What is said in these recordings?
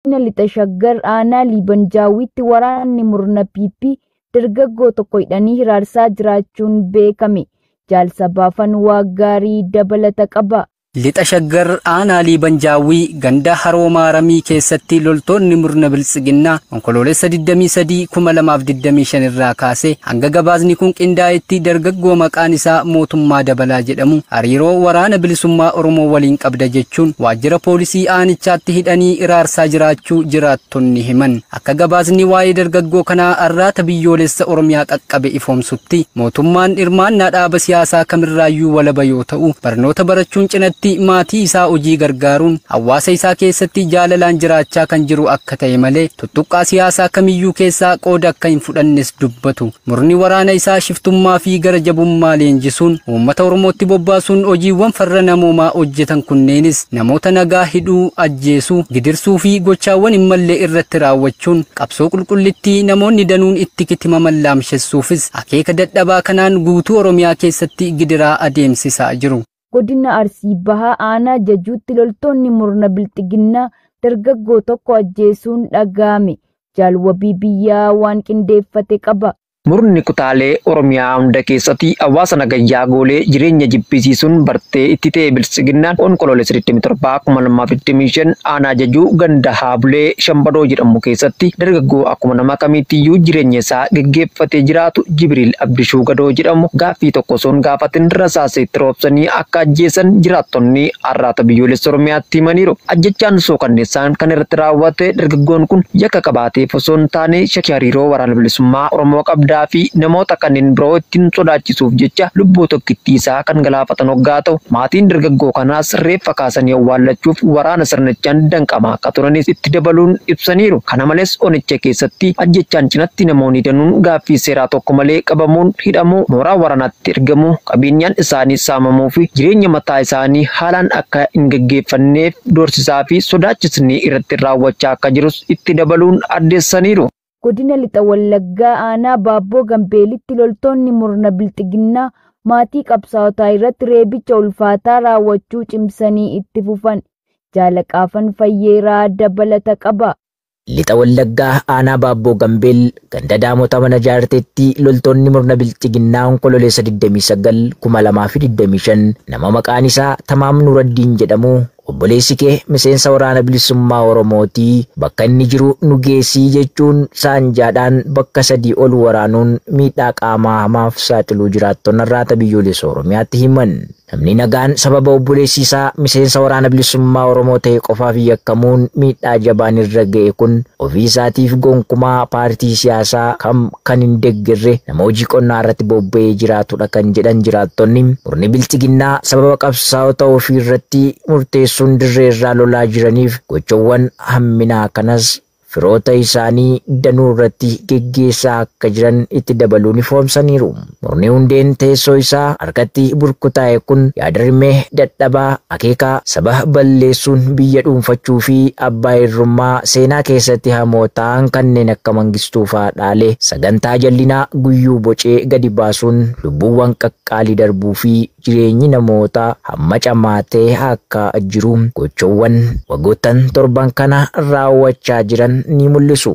Lixa Shaggar aanaa Liibanjaawitti waraanni murna PP dargaggoo tokko hidhanii hiraarsaa jiraachuun beekame. Jaalsabaafan waa gaarii dabalata qaba. Lixa Shaggar aanaa Liibanjaawii ganda Haroo Maaramii keessatti loltoonni murna biltsiginnaa onkoloolessa 23 2025 irraa kaasee hanga gabaasni kun qindaa'etti dargaggoo maqaan isaa Mootummaa Dabalaa jedhamu hariiroo waraana bilisummaa Oromoo waliin qabda jechuun waajjira poolisii aanichaatti hidhanii iraarsaa jiraachuu jiraattonni himan. Akka gabaasni waa'ee dargaggoo kanaa arraata biyyoolessa Oromiyaa qaqqabe ifoomsutti mootummaan hirmaannaa dhaaba siyaasaa kamirraayyuu walaba yoo ta'u barnoota barachuun cinatti maatii isaa hojii gargaaruun hawaasa isaa keessatti jaalalaan jiraachaa kan jiru akka ta'e malee tuttuqqaa siyaasaa kamiyyuu keessaa qooda akka hin fudhannes dubbatu. Murni waraana isaa shiftummaa fi gara jabummaa leenjisuun uummata Oromootti bobbaasuun hojiiwwan farra namoomaa hojjetan kunneenis namoota nagaa hidhuu, ajjeesuu, gidirsuu fi gochaawwan hin malle irratti raawwachuun qabsoo qulqullittii namoonni danuun itti kitimaman laamsheessuufis akeeka dadhabaa kanaan guutuu Oromiyaa keessatti gidiraa adeemsisaa jiru. Godina Arsii Bahaa aanaa Jajuutti loltoonni murna bilxiginnaa dargaggoo tokko ajjeesuun dhaga'ame. Jaalwabii biyyaa waan qindeeffate qaba. Murni kutaalee Oromiyaa hunda keessatti hawaasa nagayyaa goolee jireenya jibbisiisuun bartee itti ta'e biltsiginnaan onkoloolessa 27 aanaa Jajuu ganda Haabulee Shambadoo jedhamu keessatti dargaggoo akkuma nama kamiittiyuu jireenya isaa geggeeffatee jiraatu Jibriil Abdishuu Gadoo jedhamu gaaffii tokko soon gaafatin rasaasa itti roobsanii akka ajjeesan jiraattonni arraata biyyoolessa Oromiyaatti himaniiru. Ajjechaan sookanneessaan kan irratti raawwate dargaggoon kun yakka qabaateef osoo hin taane shakkii hariiroo waraana bilisummaa Oromoo qabda fi namoota kanneen biroo ittiin sodaachisuuf jecha lubbuu tokkittii isaa kan galaafatan hoggaa ta'u maatiin dargaggoo kanaas reeffa kaasanii awwaallachuuf waraana sirnichaan danqamaa akka turanis itti dabaluun ibsaniiru. Kana malees onicha keessatti ajjechaan cinatti namoonni danuun gaaffii seeraa tokko malee qabamuun hidhamuu, mooraa waraanaatti ergamuu, qabeenyaan isaanii saamamuu fi jireenya mataa isaanii haalaan akka hin gaggeeffanneef doorsisaa fi sodaachisni irratti raawwachaa akka jirus itti dabaluun addeessaniiru. Godina Lixa Wallaggaa aanaa Baabboo Gambeelitti loltoonni murna bilxiginnaa maatii qabsaa'otaa irratti reebicha ulfaataa raawwachuu cimsanii itti fufan. Jaalaqaafan Fayyeeraa dabalata qaba. Lixa Wallaggaa aanaa Baabboo Gambeel ganda Daamota mana jaarteetti loltoonni murna bilxiginnaa onkoloolessa 29 2025 nama maqaan isaa Tamaam Nuraddiin jedhamu obboleessi kee miseensa waraana bilisummaa Oromootii bakka inni jiru nu geessii jechuun saanjaadhaan bakka 3 ol waraanuun miidhaa qaamaa hamaaf saaxiluu jiraattonni arraata biyyoolessa Oromiyaatti himan. Namni nagaan sababa obboleessi isaa miseensa waraana bilisummaa Oromoo ta'e qofaaf yakkamuun miidhaa jabaan irra ga'e kun ofii isaatiif gonkumaa paartii siyaasaa kan hin deeggarre nama hojii qonnaa irratti bobba'ee jiraatudha kan jedhan jiraattonni. Murni bilchiginnaa sababa qabsaa'ota ofii irratti murteessuun dirree irraa lolaa jiraniif gochawwan hamminaa kanas firoota isaanii danuu irratti geggeessaa akka jiran itti dabaluun ifoomsaniiru. Murni hundeen teessoo isaa harkatti burkutaa'e kun yaadarmee dadhabaa akeekaa saba balleessuun biyya dhuunfachuu fi abbaa irrummaa seenaa keessatti hamoo ta'an kanneen akka Mangistuu fa'aa dhaalee sagantaa jallinaa guyyuu bocee gadi baasuun lubbuuwwan qaqqaalii darbuu fi jireenyi namoota hamma camaatee akka jiru gochawwan waggoottan torban kana raawwachaa jiran ni mul'isu.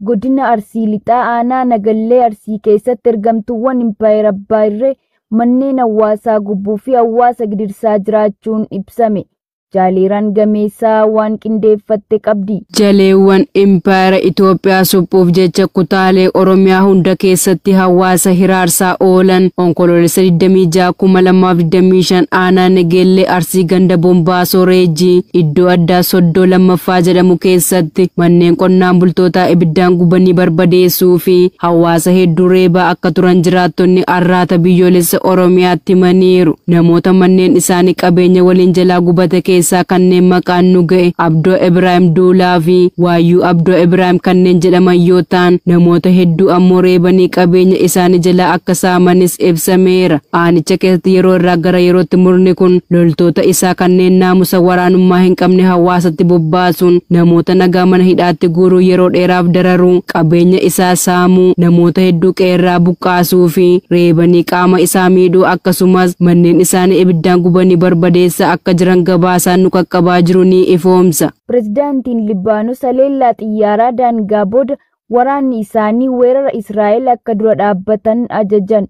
Godina Arsii Lixaa aanaa Nagallee Arsii keessatti ergamtuuwwan Impaayera Abbaa Irree manneen hawaasaa gubbuu fi hawaasa gidirsaa jiraachuun ibsame. Jaaleeraan Gameessaa waan qindeeffatte qabdi. Jaleewwan Impaayera Itoophiyaa suphuuf jecha kutaalee Oromiyaa hunda keessatti hawaasa hiraarsaa oolan onkoloolessa 26 2025 aanaa Nagallee Arsii ganda Bombaasoo Reejii iddoo addaa Soddoo Lammaffaa jedhamu keessatti manneen qonnaan bultootaa ibiddaan gubanii barbadeessuu fi hawaasa hedduu reebaa akka turan jiraattonni arraata biyyoolessa Oromiyaatti himaniiru. Namoota manneen isaanii qabeenya waliin jalaa gubate keessaa kanneen maqaan nu ga'e Abdoo Ibrahim Duulaa fi Waayyuu Abdoo Ibrahim kanneen jedhaman yoo ta'an namoota hedduu ammoo reebanii qabeenya isaanii jalaa akka saamanis ibsameera. Aanicha keessatti yeroo irraa gara yerootti murni kun loltoota isaa kanneen naamusa waraanummaa hin qabne hawaasatti bobbaasuun namoota nagaa mana hidhaatti guuruu yeroo dheeraaf dararuu qabeenya isaa saamuu namoota hedduu qeerraa buqqaasuu fi reebanii qaama isaa miidhuu akkasumas manneen isaanii ibiddaan gubanii barbadeessaa akka jiran gabaase rasaasaan nu qaqqabaa jiru ni ifoomsa. Pirezidaantiin Libaanos haleellaa xiyyaaraa daangaa booda waraanni isaanii weerara Israa'el akka dura dhaabbatan ajajan.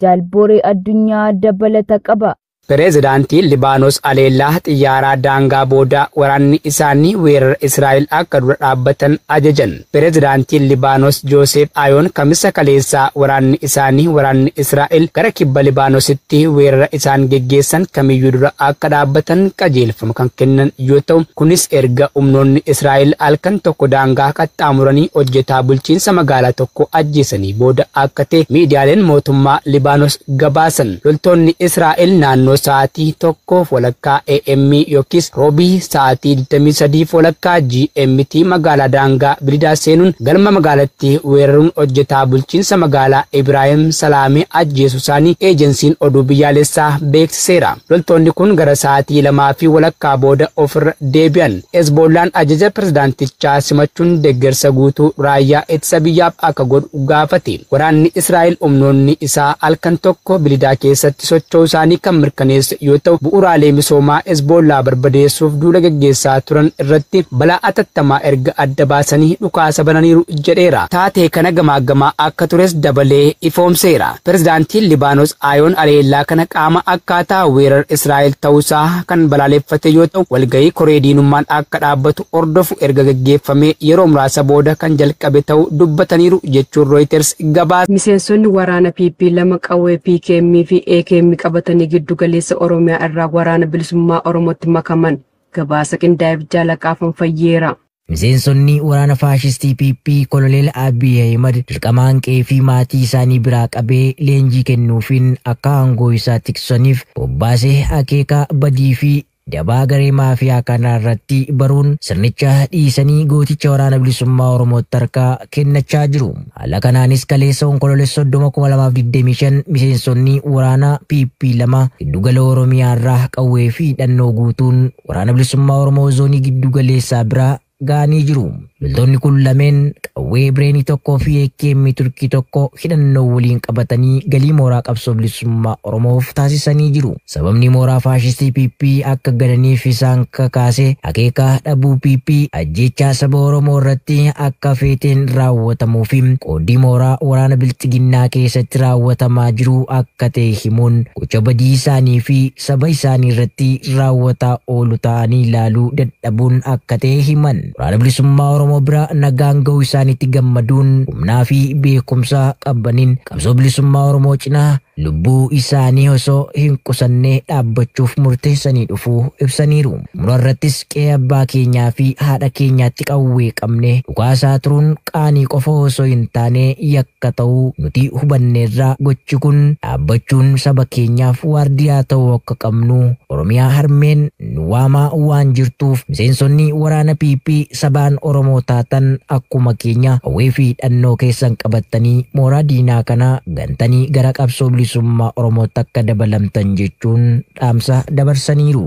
Jaalboree addunyaa dabalata qaba. Pireezidaantiin Libaanos haleellaa xiyyaaraa daangaa booda waraanni isaanii weerara Israa'el akka dura dhaabbatan ajajan. Pireezidaantiin Libaanos Joosef Ayoon kamisa kaleessaa waraanni Israa'el gara kibba Libaanositti weerara isaan geggeessan kamiyyuu dura akka dhaabbatan qajeelfama kan kennan yoo ta'u, kunis erga humnoonni Israa'el halkan tokko daangaa qaxxaamuranii hojjetaa bulchiinsa magaalaa tokko ajjeesanii booda akka ta'e miidiyaaleen mootummaa Libaanos gabaasan. Loltoonni Israa'el naannoo sa'aatii tokkoof walakkaa AM yookiis roobii sa'aatii 23 walakkaa GMT magaalaa daangaa bilidaa seenuun galma magaalattii weeraruun hojjetaa bulchiinsa magaalaa Ibraahim Salaamee ajjeesuu isaanii eejensiin oduu biyyaalessaa beeksiseera. Loltoonni kun gara sa'aatii 2 walakkaa booda ofirra deebi'an. Hezbollaan ajaja pirezidaantichaa simachuun deeggarsa guutuu raayyaa ittisa biyyaaf akka godhu gaafate. Waraanni Israa'el humnoonni isaa halkan tokko bilidaa keessatti socho'uu isaanii kan mirkaneesse yoo ta'u, bu'uuraalee misoomaa Hezbollaa barbadeessuuf duula gaggeessaa turan irratti balaa atattamaa erga adda baasanii dhukaasa bananiiru jedheera. Taatee kana gamaa akka tures dabalee ifoomseera. Pirezidaantiin Libaanos Ayoon haleellaa kana qaama akkaataa weerara Israa'el ta'uusaa kan balaaleffate yoo ta'u, walgahii koree diinummaan akka dhaabbatu hordofu erga gaggeeffamee yeroo muraasa booda kan jalqabe ta'uu dubbataniiru jechuun Reuters gabaase. Miseensonni waraana PP lama qawwee PKM fi AKM qabatanii giddu galeessa Oromiyaa irraa waraana bilisummaa Oromootti makaman. Gabaasa qindaa'eef jaalaqaafan fayyeera. Miseensonni waraana faashistii PP Koloneel Abiy Ahimad dirqama hanqee fi maatii isaanii biraa qabee leenjii kennuufiin akka aangoo isaa tiksaniif bobbaasee akeeka badii fi dabaa garee maafiyaa kanaa irratti baruun sirnicha dhiisanii gooticha waraana bilisummaa Oromootti harkaa kennachaa jiru. Haala kanaanis kaleessa onkoloolessa 2025 miseensonni waraana PP lama giddugala Oromiyaa irraa qawwee fi hidhannoo guutuun waraana bilisummaa Oromoo zoonii giddugaleessaa biraa ga'anii jiru. Loltoonni kun lameen qawwee bireenii tokkoo fi AKM turkii tokko hidhannoo waliin qabatanii galii mooraa qabsoo bilisummaa Oromoof taasisanii jiru. Sababni mooraa faashistii PP akka galaniif isaan kakaase akeeka dhabuu PP ajjechaa saba Oromoo irratti akka feeteen raawwatamuu fi qoodii mooraa waraana bilxiginnaa keessatti raawwatamaa jiru akka ta'e himuun gocha badii isaanii fi saba isaanii irratti raawwataa oolu ta'anii ilaaluu dadhabuun akka ta'e himan. Waraana bilisummaa Oromoo bira nagaan ga'uu isaaniitti gammaduun humnaa fi beekumsa qabaniin qabsoo bilisummaa Oromoo cinaa lubbuu isaanii osoo hin qusannee dhaabbachuuf murteessanii dhufuu ibsaniiru. Mura irrattis qe'ee abbaa keenyaa fi haadha keenyaatti qawwee qabne dhukaasaa turuun qaanii qofa osoo hin taane yakka ta'uu nuti hubanneerraa gochi kun dhaabbachuun saba keenyaaf waardiyaa ta'uu akka qabnu Oromiyaa harmeen nu waamaa waan jirtuuf miseensonni waraana PP sabaan Oromoo taatan akkuma keenya qawwee fi hidhannoo keessan qabattanii mooraa diinaa kana gantanii gara qabsoo bilisummaa Oromootti akka dabalamtan jechuun dhaamsa dabarsaniiru.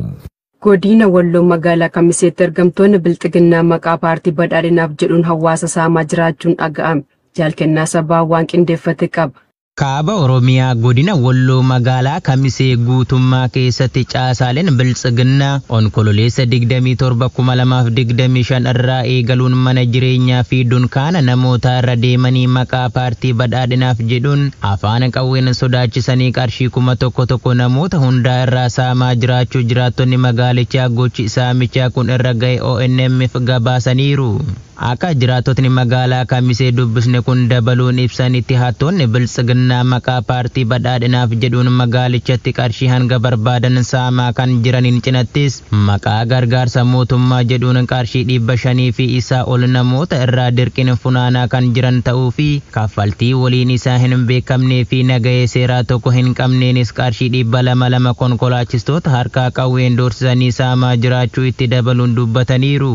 Godina Walloo magaalaa Kamiseetti argamtoonni bilxiginnaa maqaa paartii badhaadhinaaf jedhuun hawaasa saamaa jiraachuun dhaga'ame. Jaalkennaa sabaa waan qindeeffate qaba. Kaaba Oromiyaa godina Walloo magaalaa Kamisee guutummaa keessatti caasaaleen biltsiginnaa onkololeessa 27/2025 irraa eegaluun mana jireenyaa fi dunkaana namoota irra deemanii maqaa paartii badhaadhinaaf jedhuun afaan qawween sodaachisanii qarshii 1,100 namoota hundaa irraa saamaa jiraachuu jiraattonni magaalichaa gochi saamichaa kun irra ga'e ONM'f gabaasaniiru. Akka jiraattotni magaalaa Kamisee dubbisne kun dabaluun ibsanitti hattoonni biltsiginnaa maqaa paartii badhaadhinaaf jedhuun magaalichatti qarshii hanga barbaadan saamaa kan jiraniin cinattis maqaa gargaarsa mootummaa jedhuun qarshii 500 fi isaa ol namoota irraa dirqin funaanaa kan jiran ta'uu fi kaffaltii waliin isaa hin beekamnee fi nagahee seeraa tokko hin qabneenis qarshii 200 konkolaachistoota harkaa qawween doorsisanii saamaa jiraachuu itti dabaluun dubbataniiru.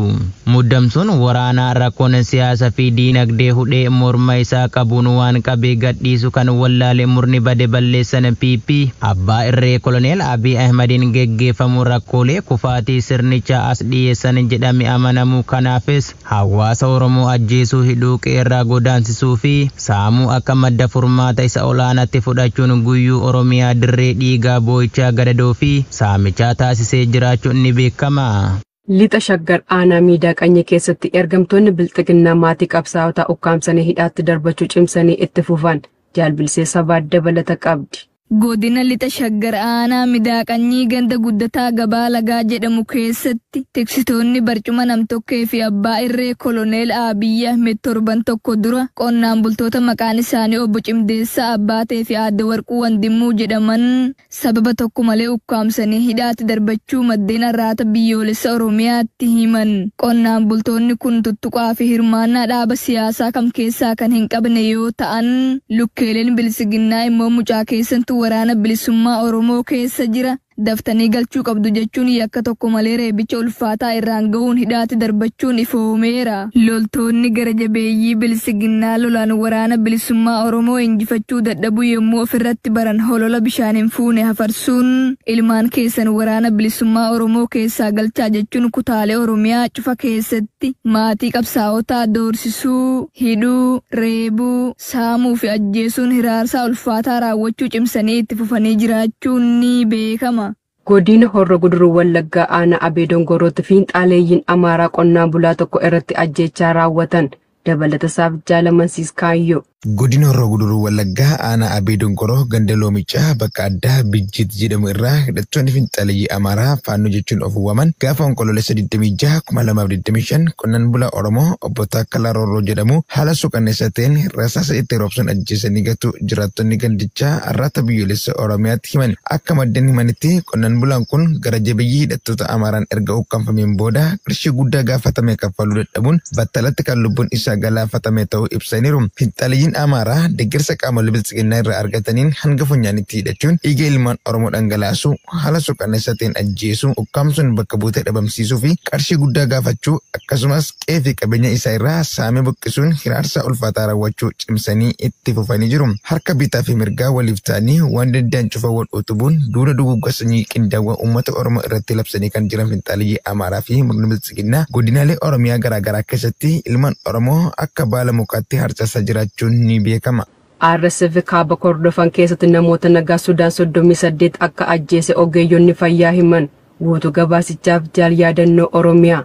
Muddamsuun waraanaa rakkoon siyaasa fi diinagdee hudhee morma isaa qabuun waan qabee gadhiisu kan wallaalee murni bade balleessan PP abbaa irree koloneel Abiy Ahmediin geggeeffamu rakkoolee kufaatii sirnichaa as dhiyeessan jedhame amanamuu kanaafis hawaasa Oromoo ajjeesuu hidhuu qeerraa godaansisuu fi saamuu akka madda furmaata isa olaanaatti fudhachuun guyyuu Oromiyaa dirree dhiigaa boo'ichaa gadadoo fi saamichaa taasisee jiraachuun ni beekama. Lixa Shaggar aanaa miidhaqanye keessatti ergamtoonni bilxiginnaa maatii qabsaa'otaa ukkaamsanii hidhaatti darbachuu cimsanii itti fufan jaalbilsee sabaa dabalata qabdi. Godina Lixa Shaggar aanaa miidhaqanyii ganda guddataa gabaa lagaa jedhamu keessatti tiksitoonni barcuma namtokkee fi abbaa irree koloneel Abiy Ahmed torban tokko dura qonnaan bultoota maqaan isaanii obbo Cimdeessaa Abbaatee fi Aadde Warquu Wandimmuu jedhaman sababa tokko malee ukkaamsanii hidhaatti darbachuu maddeen arraata biyyoolessa Oromiyaatti himan. Qonnaan bultoonni kun tuttuqaa fi hirmaannaa dhaaba siyaasaa kam keessaa kan hin qabne yoo ta'an lukkeeleen bilisiginnaa immoo mucaa keessattuu waraana bilisummaa Oromoo keessa jira daftanii galchuu qabdu jechuun yakka tokko malee reebicha ulfaataa irraan gahuun hidhaatti darbachuun ifoomeera. Loltoonni gara jabeeyyii bilisiginnaa lolaan waraana bilisummaa Oromoo injifachuu dadhabuu yommuu ofirratti baran holola bishaan hin fuune hafarsuun ilmaan keessan waraana bilisummaa Oromoo keessaa galchaa jechuun kutaalee Oromiyaa cufa keessatti maatii qabsaa'otaa doorsisuu, hidhuu, reebuu, saamuu fi ajjeesuun hiraarsaa ulfaataa raawwachuu cimsanii itti fufanii jiraachuun ni beekama. Godina Horroo Guduruu Wallaggaa aanaa Abee Dongorootti fiinxaaleeyyiin Amaaraa qonnaan bulaa tokko irratti ajjeechaa raawwatan dabalata isaaf jaalamansiis kaayyoo. Godina Horroo Guduruu Wallaggaa aanaa Abee Dongoroo ganda Loomichaa bakka addaa Bijjit jedhamu irraa hidhattoonni fiinxaaleeyyii Amaaraa faannoo jechuun of waamaman gaafa onkoloolessa 26 2025 qonnaan bulaa Oromoo obbo Taakkalaa Roorroo jedhamu haala suukanneessaa ta'een rasaasa itti roobsuun ajjeesanii gatu jiraattonni gandichaa arraata biyyoolessa Oromiyaatti himan. Akka maddeen himanitti qonnaan bulaan kun gara jabeeyyii hidhattoota Amaaraan erga ukkaanfameen booda qarshii guddaa gaafatame kaffaluu dadhabuun battalatti kan lubbuun isaa galaafatame ta'uu ibsaniiru. Fiinxaaleeyyiin Amaaraa deeggarsa qaamolee bilisiginnaa irraa argataniin hanga funyaanitti hidhachuun dhiiga ilmaan Oromoo dhangalaasu haala suukanneessaa ta'een ajjeesuu ukkaamsuun bakka buutee dhabamsiisuu fi qarshii guddaa gaafachuu akkasumas qe'ee fi qabeenya isaa irraa saamee buqqisuun hiraarsaa ulfaataa raawwachuu cimsanii itti fufanii jiru. Harka bitaa fi mirgaa waliif ta'anii waan danda'an cufa wal utubuun duula duguuggaa sanyii qindaawaa uummata Oromoo irratti labsanii kan jiran fiinxaaleeyyii Amaaraa fi murna bilisiginnaa godinaalee Oromiyaa garaagaraa keessatti ilmaan Oromoo akka baala mukaatti harcaasaa jiraachuun ni beekama. RSF kaaba Kordofan keessatti namoota nagaa Sudaan 38 akka ajjeese ogeeyyonni fayyaa himan. Guutuu gabaasichaaf jaal yaadannoo Oromiyaa.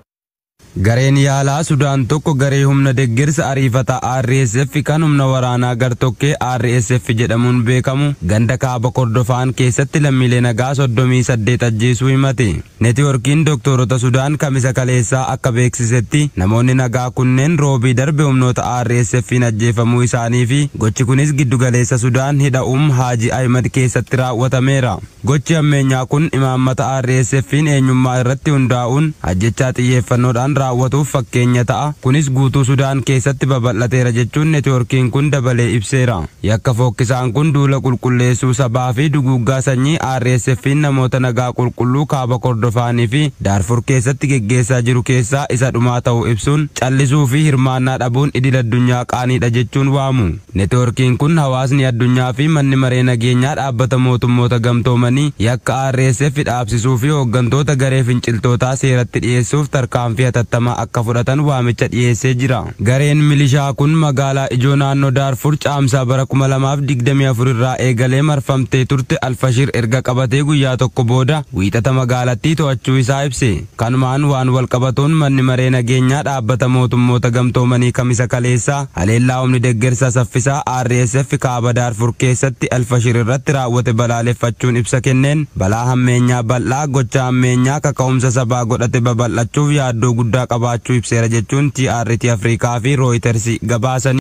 Gareen yaalaa Sudaan tokko garee humna deeggarsa ariifataa RSF kan humna waraanaa gartokkee RSF jedhamuun beekamu ganda kaaba Kordofaan keessatti lammiilee nagaa 38 ajjeesuu himate. Neetwoorkiin dooktorota Sudaan kamisa kaleessaa akka beeksisetti namoonni nagaa kunneen roobii darbe humnoota RSF'n ajjeefamuu isaanii fi gochi kunis giddugaleessa Sudaan hidha Haaji Ahmed keessatti raawwatameera. Gochi ammeenyaa kun imaammata RSF'n eenyummaa irratti hundaa'uun ajjechaa xiyyeeffannoodhaan raawwatuuf fakkeenya ta'a. Kunis guutuu Sudaan keessatti babal'ateera jechuun neetwoorkiin kun dabalee ibseera. Yakka fokkisaan kun duula qulqulleessuu sabaa fi duguuggaa sanyii RSF'n namoota nagaa qulqulluu kaaba Kordofaanii fi Daarfur keessatti geggeessaa jiru keessaa isa dhumaa ta'uu ibsuun callisuu fi hirmaannaa dhabuun idil addunyaa qaaniidha jechuun waamu. Neetwoorkiin kun hawaasni addunyaa fi manni maree nageenyaa dhaabbata mootummoota gamtoomanii yakka RSF dhaabsisuu fi hooggantoota garee finciltootaa seeratti dhiyeessuuf tarkaanfii hatattamaa akka fudhatan waamicha dhiyeessee jira. Gareen milishaa kun magaalaa ijoo naannoo Daarfur caamsaa bara 2024 irraa eegalee marfamtee turte Alfashir erga qabatee guyyaa tokko booda wiixata magaalattii to'achuu isaa ibse. Kanumaan waan wal qabatuun manni maree nageenyaa dhaabbata mootummoota gamtoomanii kamisa kaleessaa haleellaa humni deeggarsa saffisaa RSF kaaba Daarfur keessatti Alfashir irratti raawwate balaaleffachuun ibsa kenneen balaa hammeenyaa bal'aa gocha hammeenyaa kaka'umsa sabaa godhate babal'achuuf yaaddoo guddaa qabaachuu ibseera jechuun TRT Afrikaa fi Reuters gabaasan.